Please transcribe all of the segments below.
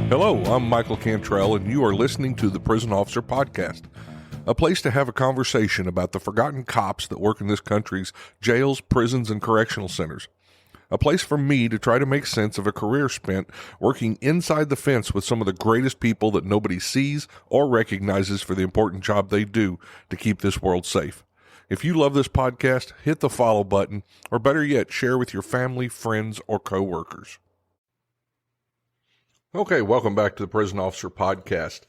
Hello, I'm Michael Cantrell, and you are listening to the Prison Officer Podcast, a place to have a conversation about the forgotten cops that work in this country's jails, prisons, and correctional centers. A place for me to try to make sense of a career spent working inside the fence with some of the greatest people that nobody sees or recognizes for the important job they do to keep this world safe. If you love this podcast, hit the follow button, or better yet, share with your family, friends, or coworkers. Okay, welcome back to the Prison Officer Podcast.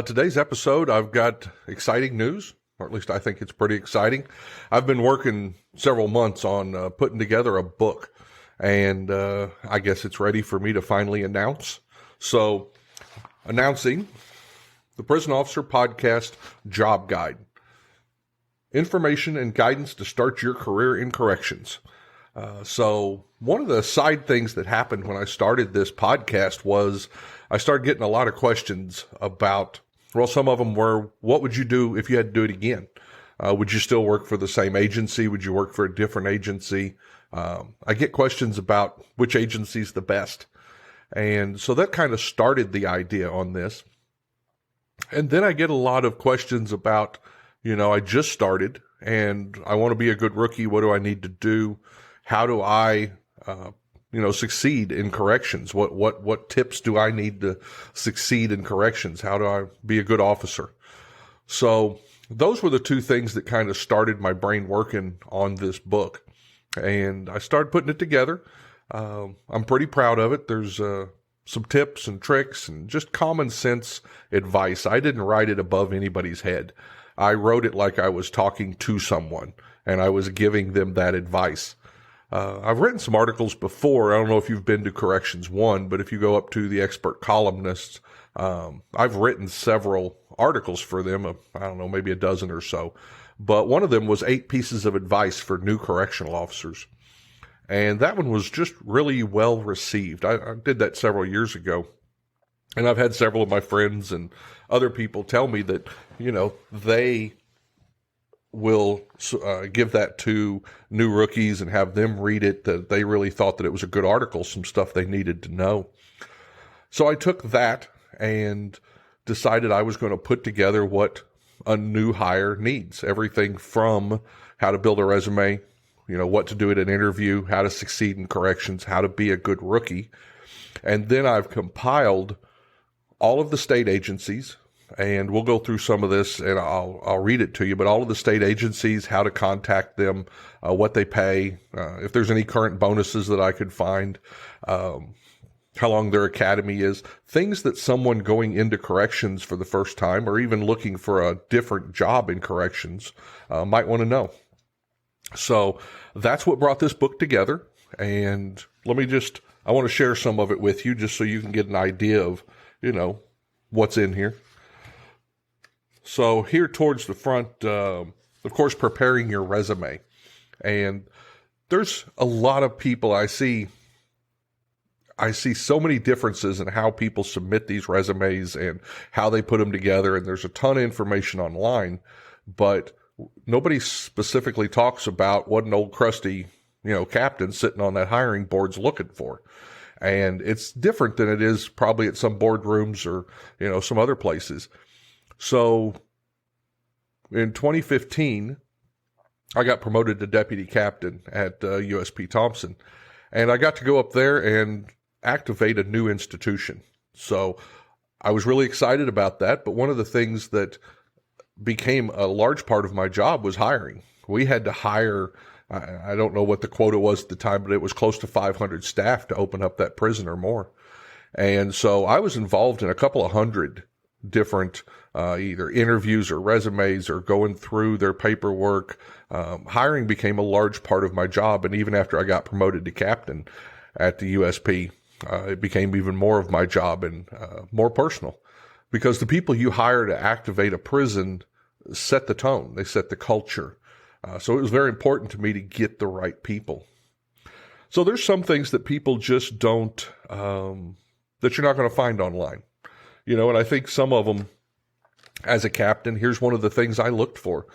Today's episode, I've got exciting news, or at least I think it's pretty exciting. I've been working several months on putting together a book, and I guess it's ready for me to finally announce. So, announcing the Prison Officer Podcast Job Guide. Information and guidance to start your career in corrections. So one of the side things that happened when I started this podcast was I started getting a lot of questions about, well, some of them were, what would you do if you had to do it again? Would you still work for the same agency? Would you work for a different agency? I get questions about which agency is the best. And so that kind of started the idea on this. And then I get a lot of questions about, I just started and I want to be a good rookie. What do I need to do? How do I, succeed in corrections? What tips do I need to succeed in corrections? How do I be a good officer? So those were the two things that kind of started my brain working on this book. And I started putting it together. I'm pretty proud of it. There's some tips and tricks and just common sense advice. I didn't write it above anybody's head. I wrote it like I was talking to someone and I was giving them that advice. I've written some articles before. I don't know if you've been to Corrections 1, but if you go up to the expert columnists, I've written several articles for them. I don't know, maybe a dozen or so. But one of them was 8 pieces of advice for new correctional officers. And that one was just really well received. I did that several years ago. And I've had several of my friends and other people tell me that, they will give that to new rookies and have them read it, that they really thought that it was a good article, some stuff they needed to know. So I took that and decided I was going to put together what a new hire needs. Everything from how to build a resume, what to do at an interview, how to succeed in corrections, how to be a good rookie. And then I've compiled all of the state agencies, and we'll go through some of this and I'll read it to you, but all of the state agencies, how to contact them, what they pay, if there's any current bonuses that I could find, how long their academy is, things that someone going into corrections for the first time or even looking for a different job in corrections might want to know. So that's what brought this book together. And I want to share some of it with you just so you can get an idea of, what's in here. So here towards the front, of course, preparing your resume. And there's a lot of people I see so many differences in how people submit these resumes and how they put them together. And there's a ton of information online, but nobody specifically talks about what an old crusty, captain sitting on that hiring board's looking for. And it's different than it is probably at some boardrooms or, some other places. So in 2015, I got promoted to deputy captain at USP Thompson, and I got to go up there and activate a new institution. So I was really excited about that. But one of the things that became a large part of my job was hiring. We had to hire, I don't know what the quota was at the time, but it was close to 500 staff to open up that prison or more. And so I was involved in a couple of hundred different either interviews or resumes or going through their paperwork. Hiring became a large part of my job. And even after I got promoted to captain at the USP, it became even more of my job and more personal, because the people you hire to activate a prison set the tone. They set the culture. So it was very important to me to get the right people. So there's some things that people just don't, that you're not going to find online. And I think some of them, as a captain, here's one of the things I looked for.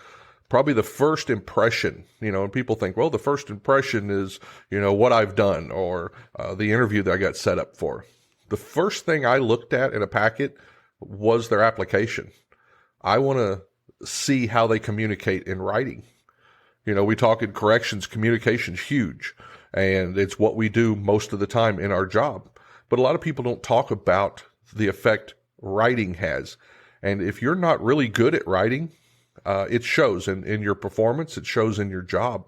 Probably the first impression, and people think, well, the first impression is, what I've done or the interview that I got set up for. the first thing I looked at in a packet was their application. I want to see how they communicate in writing. We talk in corrections, communication's huge, and it's what we do most of the time in our job. But a lot of people don't talk about the effect writing has. And if you're not really good at writing, it shows in your performance, it shows in your job.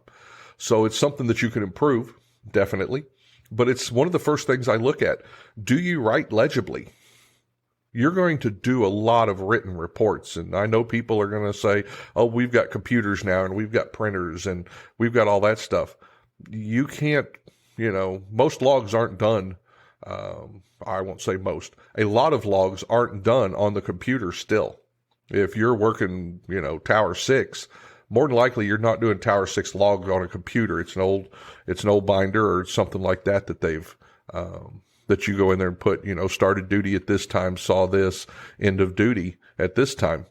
So it's something that you can improve, definitely. But it's one of the first things I look at. Do you write legibly? You're going to do a lot of written reports. And I know people are going to say, oh, we've got computers now and we've got printers and we've got all that stuff. You can't, most logs aren't done. I won't say most. A lot of logs aren't done on the computer still. If you're working, Tower 6, more than likely you're not doing Tower 6 logs on a computer. It's an old binder or something like that they've, that you go in there and put, started duty at this time, saw this, end of duty at this time.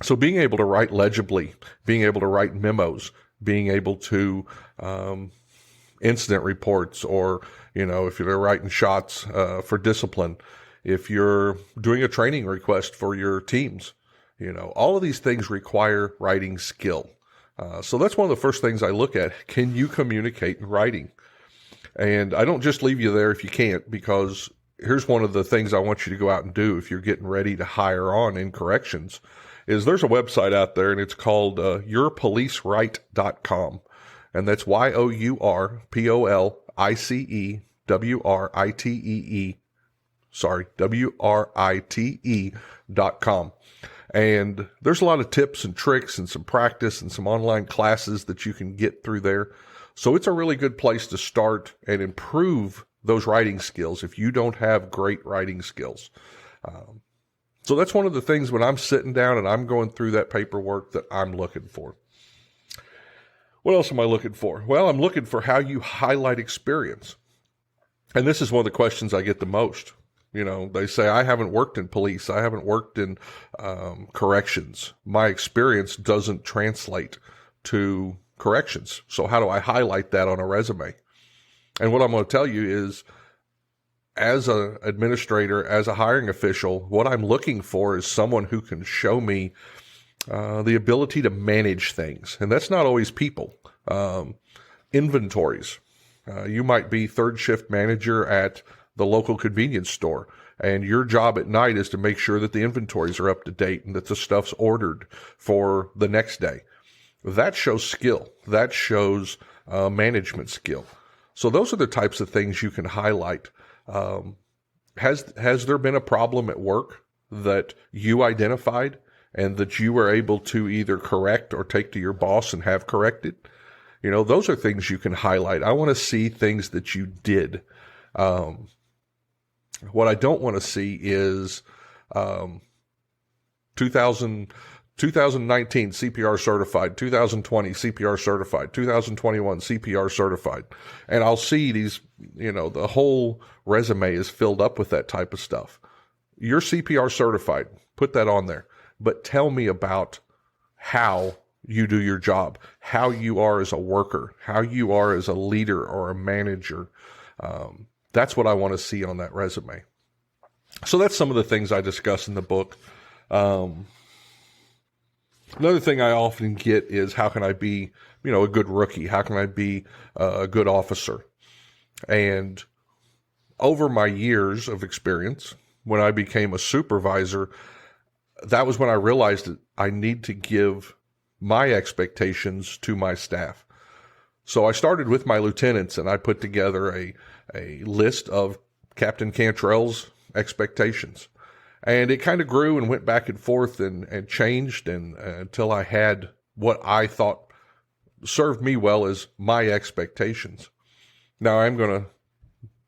So being able to write legibly, being able to write memos, being able to incident reports, or, if you're writing shots for discipline, if you're doing a training request for your teams, all of these things require writing skill. So that's one of the first things I look at. Can you communicate in writing? And I don't just leave you there if you can't, because here's one of the things I want you to go out and do if you're getting ready to hire on in corrections, is there's a website out there and it's called yourpolicewrite.com. And that's WRITE.com. And there's a lot of tips and tricks and some practice and some online classes that you can get through there. So it's a really good place to start and improve those writing skills if you don't have great writing skills. So that's one of the things when I'm sitting down and I'm going through that paperwork that I'm looking for. What else am I looking for? Well, I'm looking for how you highlight experience. And this is one of the questions I get the most. They say, I haven't worked in police. I haven't worked in corrections. My experience doesn't translate to corrections. So how do I highlight that on a resume? And what I'm going to tell you is, as an administrator, as a hiring official, what I'm looking for is someone who can show me the ability to manage things. And that's not always people. Inventories. You might be third shift manager at the local convenience store, and your job at night is to make sure that the inventories are up to date and that the stuff's ordered for the next day. That shows skill. That shows management skill. So those are the types of things you can highlight. Has there been a problem at work that you identified and that you were able to either correct or take to your boss and have corrected? Those are things you can highlight. I want to see things that you did. What I don't want to see is 2019 CPR certified, 2020 CPR certified, 2021 CPR certified. And I'll see these, the whole resume is filled up with that type of stuff. You're CPR certified, put that on there. But tell me about how you do your job, how you are as a worker, how you are as a leader or a manager. That's what I want to see on that resume. So that's some of the things I discuss in the book. Another thing I often get is, how can I be, a good rookie? How can I be a good officer? And over my years of experience, when I became a supervisor, that was when I realized that I need to give my expectations to my staff. So I started with my lieutenants, and I put together a list of Captain Cantrell's expectations. And it kind of grew and went back and forth and changed until I had what I thought served me well as my expectations. Now, I'm going to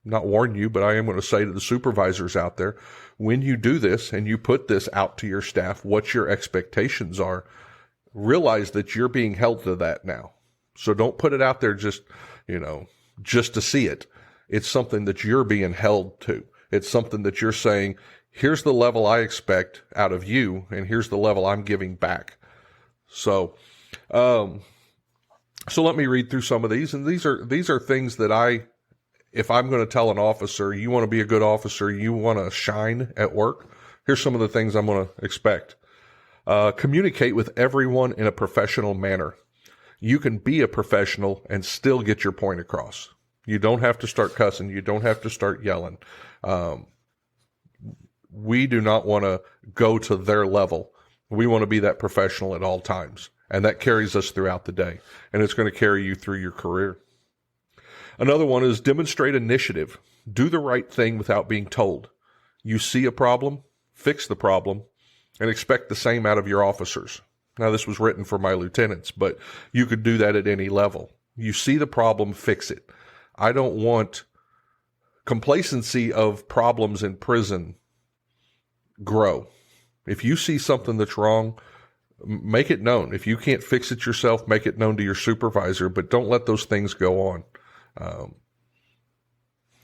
not warn you, but I am going to say to the supervisors out there, when you do this and you put this out to your staff, what your expectations are, realize that you're being held to that now. So don't put it out there just to see it. It's something that you're being held to. It's something that you're saying, here's the level I expect out of you, and here's the level I'm giving back. So let me read through some of these, and these are things that I if I'm going to tell an officer, you want to be a good officer, you want to shine at work, here's some of the things I'm going to expect. Communicate with everyone in a professional manner. You can be a professional and still get your point across. You don't have to start cussing. You don't have to start yelling. We do not want to go to their level. We want to be that professional at all times. And that carries us throughout the day. And it's going to carry you through your career. Another one is demonstrate initiative. Do the right thing without being told. You see a problem, fix the problem, and expect the same out of your officers. Now, this was written for my lieutenants, but you could do that at any level. You see the problem, fix it. I don't want complacency of problems in prison grow. If you see something that's wrong, make it known. If you can't fix it yourself, make it known to your supervisor, but don't let those things go on.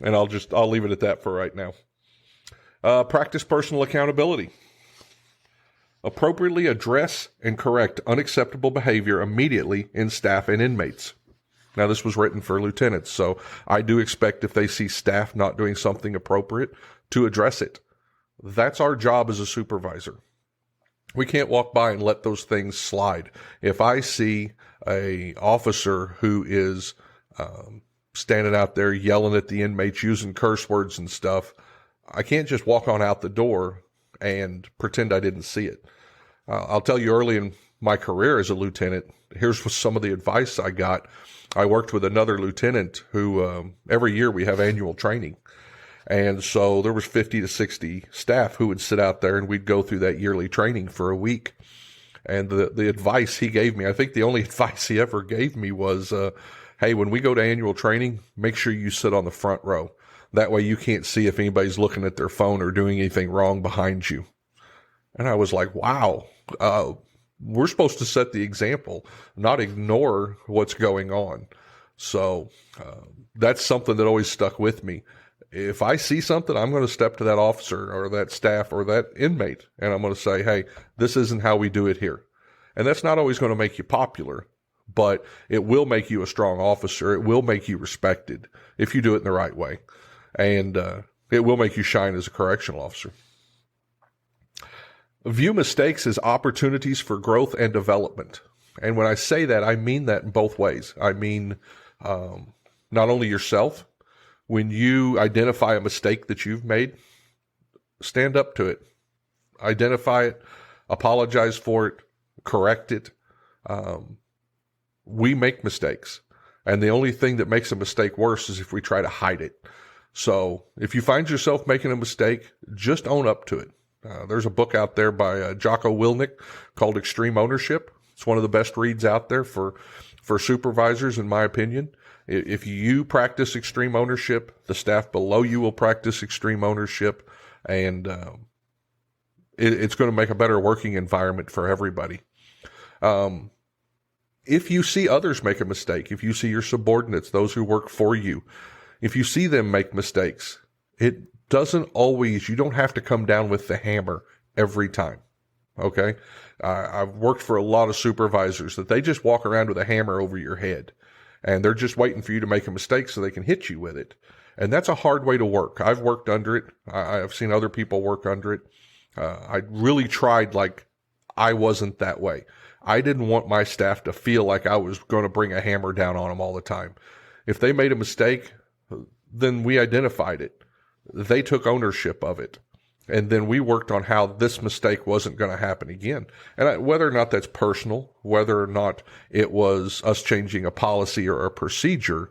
And I'll leave it at that for right now. Practice personal accountability. Appropriately address and correct unacceptable behavior immediately in staff and inmates. Now, this was written for lieutenants, so I do expect if they see staff not doing something appropriate to address it. That's our job as a supervisor. We can't walk by and let those things slide. If I see a officer who is standing out there yelling at the inmates, using curse words and stuff, I can't just walk on out the door and pretend I didn't see it. I'll tell you, early in my career as a lieutenant, here's some of the advice I got. I worked with another lieutenant who every year we have annual training. And so there was 50 to 60 staff who would sit out there and we'd go through that yearly training for a week. And the advice he gave me, I think the only advice he ever gave me was, hey, when we go to annual training, make sure you sit on the front row. That way you can't see if anybody's looking at their phone or doing anything wrong behind you. And I was like, wow, we're supposed to set the example, not ignore what's going on. So that's something that always stuck with me. If I see something, I'm going to step to that officer or that staff or that inmate, and I'm going to say, hey, this isn't how we do it here. And that's not always going to make you popular, but it will make you a strong officer. It will make you respected if you do it in the right way. And it will make you shine as a correctional officer. View mistakes as opportunities for growth and development. And when I say that, I mean that in both ways. I mean, not only yourself. When you identify a mistake that you've made, stand up to it. Identify it, apologize for it, correct it. We make mistakes. And the only thing that makes a mistake worse is if we try to hide it. So if you find yourself making a mistake, just own up to it. There's a book out there by Jocko Willink called Extreme Ownership. It's one of the best reads out there for supervisors, in my opinion. If you practice extreme ownership, the staff below you will practice extreme ownership, and it's going to make a better working environment for everybody. If you see others make a mistake, if you see your subordinates, those who work for you, if you see them make mistakes, it doesn't always, you don't have to come down with the hammer every time. Okay. I've worked for a lot of supervisors that they just walk around with a hammer over your head and they're just waiting for you to make a mistake so they can hit you with it. And that's a hard way to work. I've worked under it. I've seen other people work under it. I really tried like I wasn't that way. I didn't want my staff to feel like I was going to bring a hammer down on them all the time. If they made a mistake, then we identified it. They took ownership of it. And then we worked on how this mistake wasn't going to happen again. And whether or not that's personal, whether or not it was us changing a policy or a procedure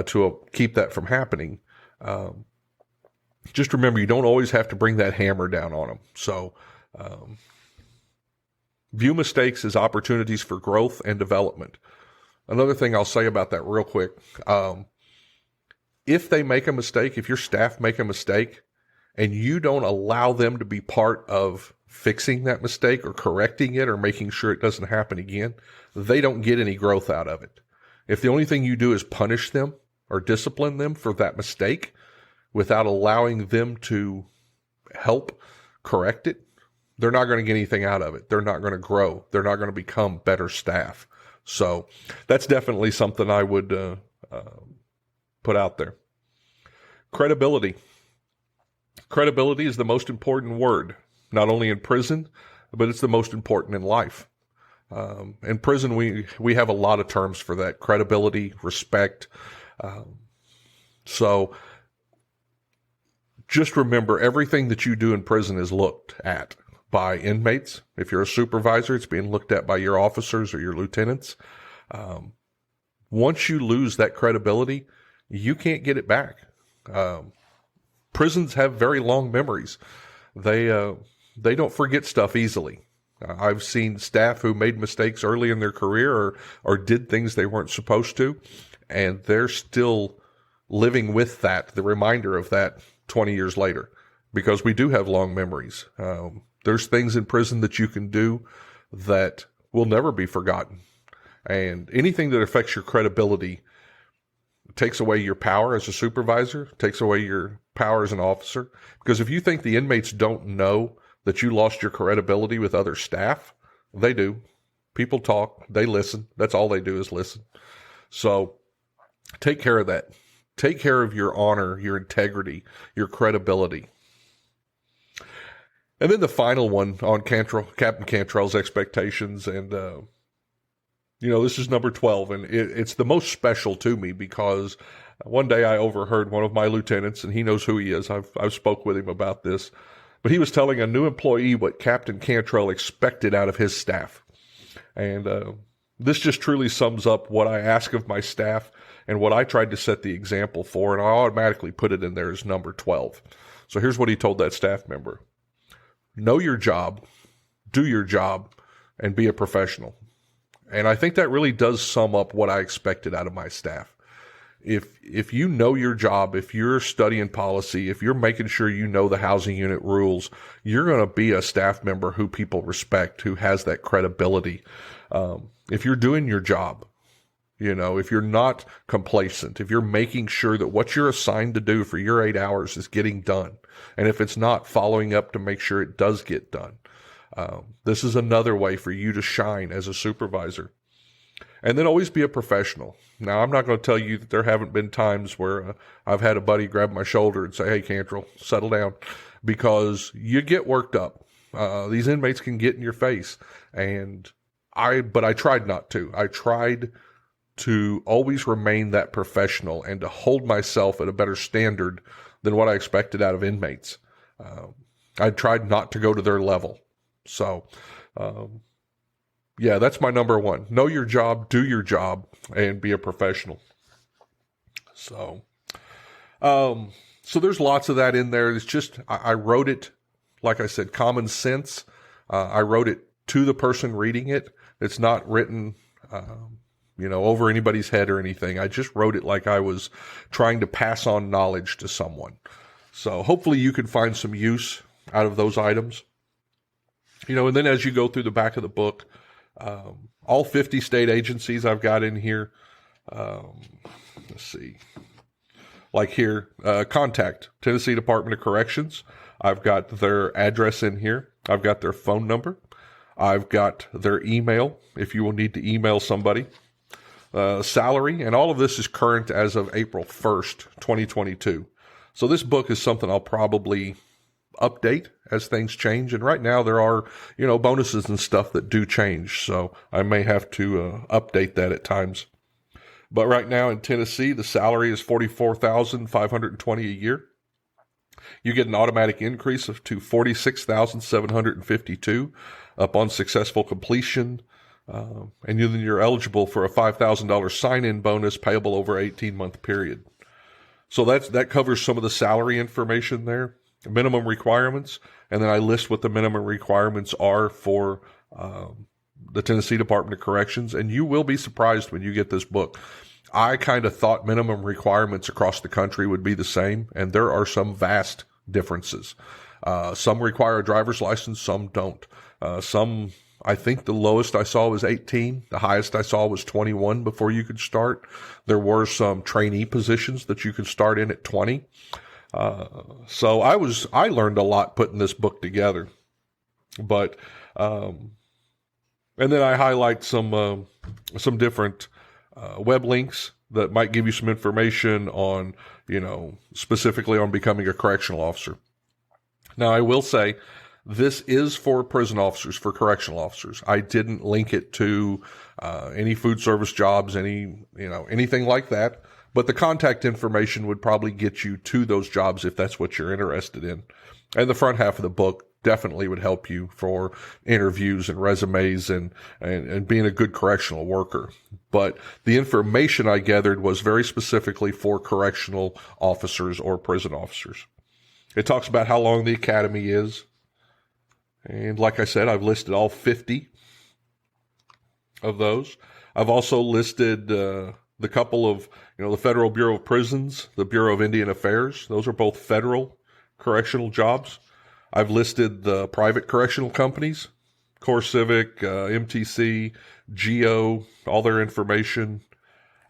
to keep that from happening, just remember you don't always have to bring that hammer down on them. So view mistakes as opportunities for growth and development. Another thing I'll say about that real quick, if they make a mistake, if your staff make a mistake, and you don't allow them to be part of fixing that mistake or correcting it or making sure it doesn't happen again, they don't get any growth out of it. If the only thing you do is punish them or discipline them for that mistake without allowing them to help correct it, they're not going to get anything out of it. They're not going to grow. They're not going to become better staff. So that's definitely something I would put out there. Credibility. Credibility is the most important word, not only in prison, but it's the most important in life. In prison, we have a lot of terms for that: credibility, respect. So just remember, everything that you do in prison is looked at by inmates. If you're a supervisor, it's being looked at by your officers or your lieutenants. Once you lose that credibility, you can't get it back. Prisons have very long memories. They don't forget stuff easily. I've seen staff who made mistakes early in their career or did things they weren't supposed to, and they're still living with the reminder of that 20 years later, because we do have long memories. There's things in prison that you can do that will never be forgotten. And anything that affects your credibility takes away your power as a supervisor, takes away your power as an officer. Because if you think the inmates don't know that you lost your credibility with other staff, they do. People talk, they listen. That's all they do is listen. So take care of that. Take care of your honor, your integrity, your credibility. And then the final one on Captain Cantrell's expectations. And, this is number 12, and it's the most special to me because one day I overheard one of my lieutenants, and he knows who he is. I've spoke with him about this, but he was telling a new employee what Captain Cantrell expected out of his staff. And this just truly sums up what I ask of my staff and what I tried to set the example for, and I automatically put it in there as number 12. So here's what he told that staff member. Know your job, do your job, and be a professional. And I think that really does sum up what I expected out of my staff. If you know your job, if you're studying policy, if you're making sure you know the housing unit rules, you're going to be a staff member who people respect, who has that credibility. If you're doing your job, if you're not complacent, if you're making sure that what you're assigned to do for your 8 hours is getting done, and if it's not, following up to make sure it does get done. This is another way for you to shine as a supervisor. And then always be a professional. Now, I'm not going to tell you that there haven't been times where I've had a buddy grab my shoulder and say, hey, Cantrell, settle down, because you get worked up. These inmates can get in your face. But I tried not to. I tried to always remain that professional and to hold myself at a better standard than what I expected out of inmates. I tried not to go to their level. So, that's my number one. Know your job, do your job, and be a professional. So there's lots of that in there. It's just, I wrote it, like I said, common sense. I wrote it to the person reading it. It's not written, over anybody's head or anything. I just wrote it like I was trying to pass on knowledge to someone. So hopefully you can find some use out of those items. And then as you go through the back of the book, all 50 state agencies I've got in here. Let's see. Like here, contact Tennessee Department of Corrections. I've got their address in here. I've got their phone number. I've got their email if you will need to email somebody. Salary, and all of this is current as of April 1st, 2022. So this book is something I'll probably update as things change. And right now there are, bonuses and stuff that do change. So I may have to update that at times. But right now in Tennessee, the salary is $44,520 a year. You get an automatic increase to $46,752 upon successful completion. And then you're eligible for a $5,000 sign-in bonus payable over an 18-month period. So that covers some of the salary information there. Minimum requirements, and then I list what the minimum requirements are for the Tennessee Department of Corrections, and you will be surprised when you get this book. I kind of thought minimum requirements across the country would be the same, and there are some vast differences. Some require a driver's license, some don't. Some, I think the lowest I saw was 18. The highest I saw was 21 before you could start. There were some trainee positions that you could start in at 20. So I learned a lot putting this book together, but, and then I highlight some different, web links that might give you some information on, specifically on becoming a correctional officer. Now, I will say this is for prison officers, for correctional officers. I didn't link it to any food service jobs, anything like that. But the contact information would probably get you to those jobs if that's what you're interested in. And the front half of the book definitely would help you for interviews and resumes and being a good correctional worker. But the information I gathered was very specifically for correctional officers or prison officers. It talks about how long the academy is. And like I said, I've listed all 50 of those. I've also listed the couple of, the Federal Bureau of Prisons, the Bureau of Indian Affairs. Those are both federal correctional jobs. I've listed the private correctional companies, CoreCivic, MTC, GEO, all their information.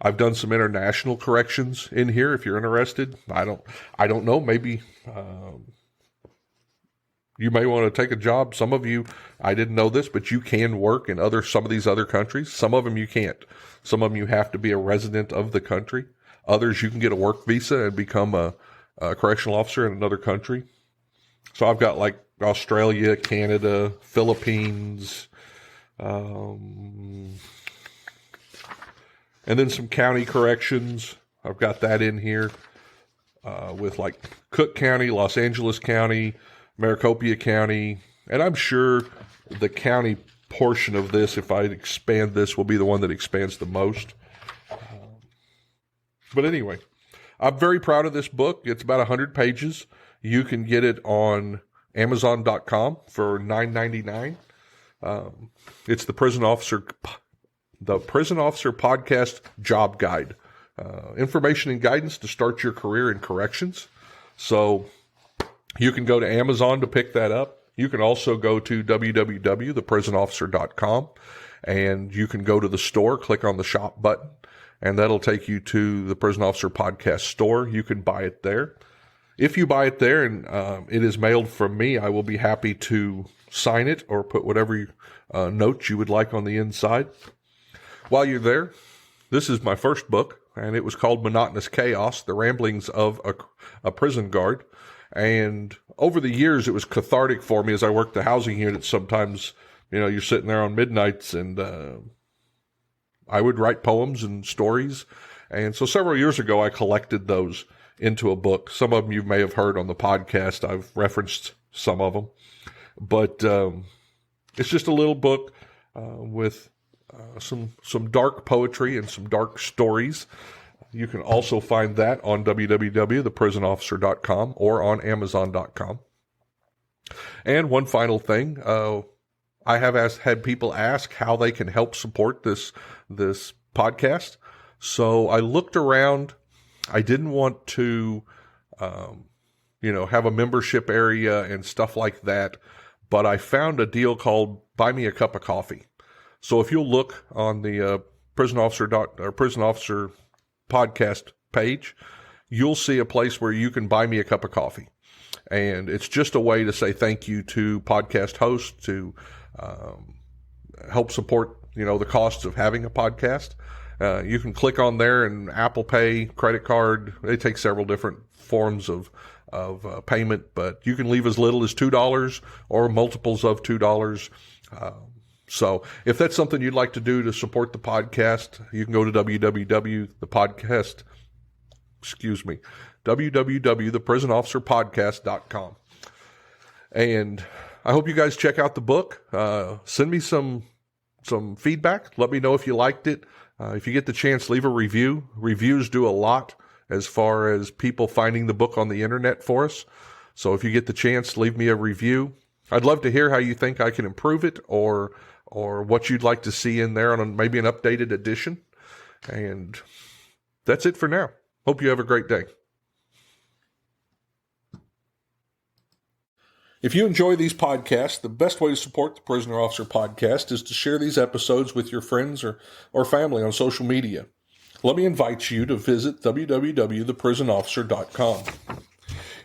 I've done some international corrections in here if you're interested. I don't know, maybe you may want to take a job. Some of you, I didn't know this, but you can work in some of these other countries. Some of them you can't. Some of them you have to be a resident of the country. Others you can get a work visa and become a correctional officer in another country. So I've got like Australia, Canada, Philippines, and then some county corrections. I've got that in here with like Cook County, Los Angeles County, Maricopa County, and I'm sure the county portion of this, if I expand this, will be the one that expands the most. But anyway, I'm very proud of this book. It's about 100 pages. You can get it on Amazon.com for $9.99. It's the Prison Officer Podcast Job Guide. Information and guidance to start your career in corrections. So you can go to Amazon to pick that up. You can also go to www.theprisonofficer.com, and you can go to the store, click on the shop button, and that'll take you to the Prison Officer Podcast store. You can buy it there. If you buy it there and it is mailed from me, I will be happy to sign it or put whatever notes you would like on the inside. While you're there, this is my first book, and it was called Monotonous Chaos, The Ramblings of a Prison Guard. And over the years, it was cathartic for me as I worked the housing unit. Sometimes, you're sitting there on midnights, and I would write poems and stories. And so several years ago, I collected those into a book. Some of them you may have heard on the podcast. I've referenced some of them. But it's just a little book with some dark poetry and some dark stories. You can also find that on www.theprisonofficer.com or on Amazon.com. And one final thing, I have had people ask how they can help support this podcast. So I looked around. I didn't want to, have a membership area and stuff like that, but I found a deal called Buy Me a Cup of Coffee. So if you'll look on the Prison Officer podcast page, you'll see a place where you can buy me a cup of coffee. And it's just a way to say thank you to podcast hosts to help support, the costs of having a podcast. You can click on there and Apple Pay, credit card. They take several different forms of payment, but you can leave as little as $2 or multiples of $2. So if that's something you'd like to do to support the podcast, you can go to www.theprisonofficerpodcast.com. And I hope you guys check out the book. Send me some feedback. Let me know if you liked it. If you get the chance, leave a review. Reviews do a lot as far as people finding the book on the internet for us. So if you get the chance, leave me a review. I'd love to hear how you think I can improve it or what you'd like to see in there on maybe an updated edition. And that's it for now. Hope you have a great day. If you enjoy these podcasts, the best way to support the Prisoner Officer Podcast is to share these episodes with your friends or family on social media. Let me invite you to visit www.theprisonofficer.com.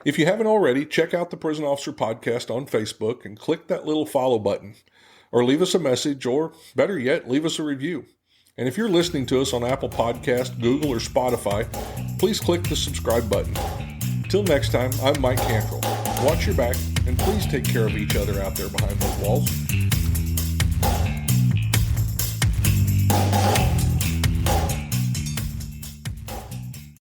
If you haven't already, check out the Prison Officer Podcast on Facebook and click that little follow button. Or leave us a message, or better yet, leave us a review. And if you're listening to us on Apple Podcast, Google, or Spotify, please click the subscribe button. Till next time, I'm Mike Cantrell. Watch your back, and please take care of each other out there behind those walls.